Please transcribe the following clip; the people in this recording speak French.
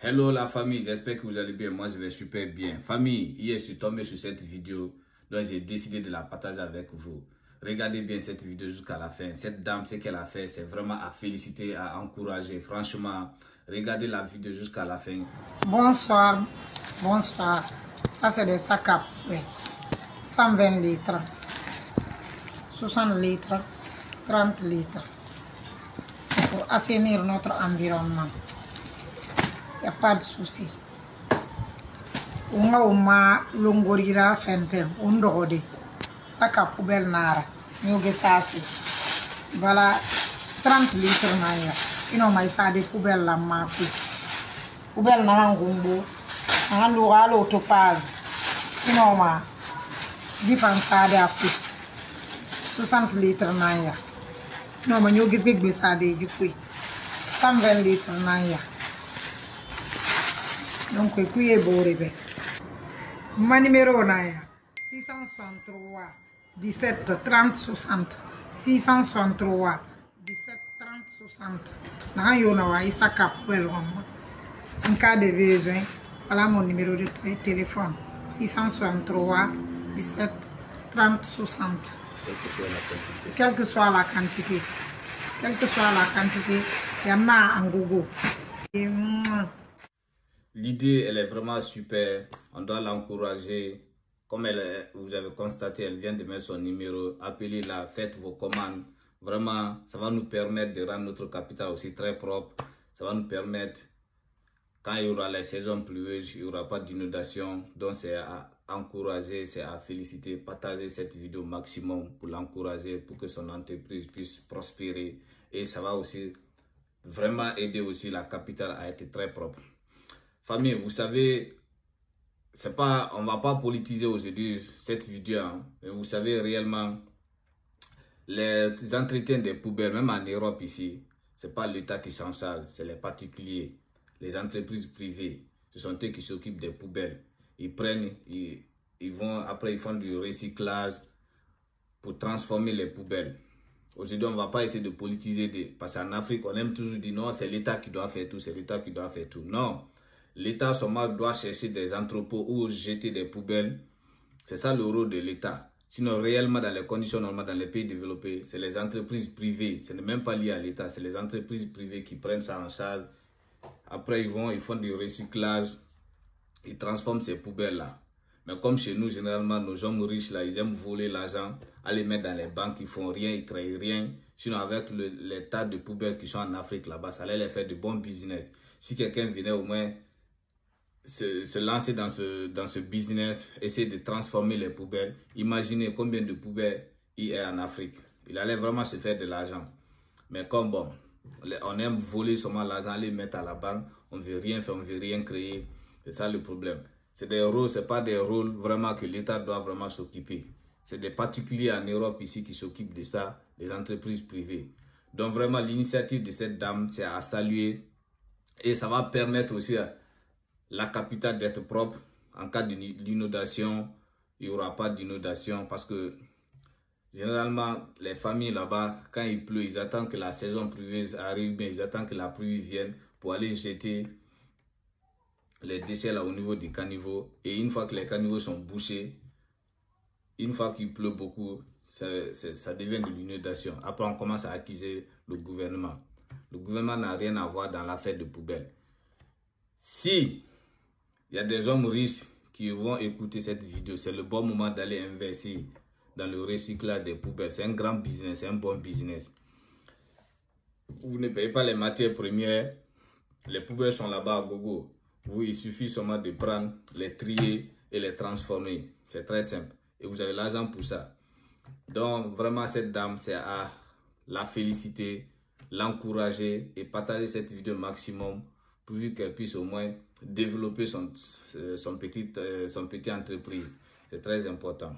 Hello la famille, j'espère que vous allez bien. Moi je vais super bien. Famille, hier je suis tombé sur cette vidéo, donc j'ai décidé de la partager avec vous. Regardez bien cette vidéo jusqu'à la fin. Cette dame, ce qu'elle a fait, c'est vraiment à féliciter, à encourager. Franchement, regardez la vidéo jusqu'à la fin. Bonsoir, bonsoir. Ça c'est des sacs à poubelle. 120 litres, 60 litres, 30 litres. Pour assainir notre environnement. Il n'y a pas de souci. On a longorira fente, on dorde. Sac à poubelle nara. Nous ça. Voilà 30 litres naya. Ino mai sa de poubelle la mapi. Poubelle na ngumbo. Na lora l'autopage. Ino ma différence de api. 60 litres naya. Non, mais nous avons des ça de 120 litres naya. Donc, qui est beau, mon numéro naya 663 17 30 60 663 17 30 60. N'a yo na wa isa capel en cas de besoin. Voilà mon numéro de téléphone 663 17 30 60. Quelle que soit la quantité. Quelle que soit la quantité, il y en a en gogo. L'idée, elle est vraiment super. On doit l'encourager. Comme vous avez constaté, elle vient de mettre son numéro. Appelez-la, faites vos commandes. Vraiment, ça va nous permettre de rendre notre capitale aussi très propre. Ça va nous permettre, quand il y aura les saisons pluvieuses, il n'y aura pas d'inondation. Donc, c'est à encourager, c'est à féliciter. Partager cette vidéo au maximum pour l'encourager, pour que son entreprise puisse prospérer. Et ça va aussi vraiment aider aussi la capitale à être très propre. Famille, vous savez, on ne va pas politiser aujourd'hui cette vidéo, hein, mais vous savez réellement, les entretiens des poubelles, même en Europe ici, ce n'est pas l'État qui s'en charge, c'est les particuliers, les entreprises privées. Ce sont eux qui s'occupent des poubelles. Ils prennent, après ils font du recyclage pour transformer les poubelles. Aujourd'hui, on ne va pas essayer de politiser, parce qu'en Afrique, on aime toujours dire non, c'est l'État qui doit faire tout, c'est l'État qui doit faire tout. Non. L'État seulement doit chercher des entrepôts où jeter des poubelles. C'est ça le rôle de l'État. Sinon, réellement, dans les conditions normales, dans les pays développés, c'est les entreprises privées. Ce n'est même pas lié à l'État. C'est les entreprises privées qui prennent ça en charge. Après, ils font du recyclage. Ils transforment ces poubelles-là. Mais comme chez nous, généralement, nos hommes riches, là, ils aiment voler l'argent, aller mettre dans les banques, ils font rien, ils créent rien. Sinon, avec les tas de poubelles qui sont en Afrique là-bas, ça allait les faire de bons business. Si quelqu'un venait au moins se lancer dans ce business, essayer de transformer les poubelles. Imaginez combien de poubelles il y a en Afrique. Il allait vraiment se faire de l'argent. Mais comme bon, on aime voler seulement l'argent, aller mettre à la banque, on ne veut rien faire, on ne veut rien créer. C'est ça le problème. C'est des rôles, c'est pas des rôles vraiment que l'État doit vraiment s'occuper. C'est des particuliers en Europe ici qui s'occupent de ça, les entreprises privées. Donc vraiment, l'initiative de cette dame, c'est à saluer. Et ça va permettre aussi à la capitale d'être propre. En cas d'inondation, il n'y aura pas d'inondation parce que généralement, les familles là-bas, quand il pleut, ils attendent que la saison pluvieuse arrive, bien ils attendent que la pluie vienne pour aller jeter les déchets là au niveau des caniveaux. Et une fois que les caniveaux sont bouchés, une fois qu'il pleut beaucoup, ça devient de l'inondation. Après, on commence à accuser le gouvernement. Le gouvernement n'a rien à voir dans l'affaire de poubelle. Si il y a des hommes riches qui vont écouter cette vidéo, c'est le bon moment d'aller investir dans le recyclage des poubelles. C'est un grand business, c'est un bon business. Vous ne payez pas les matières premières, les poubelles sont là-bas à gogo. Il suffit seulement de prendre, les trier et les transformer. C'est très simple. Et vous avez l'argent pour ça. Donc vraiment cette dame, c'est à la féliciter, l'encourager et partager cette vidéo au maximum pourvu qu'elle puisse au moins développer son petit entreprise. C'est très important.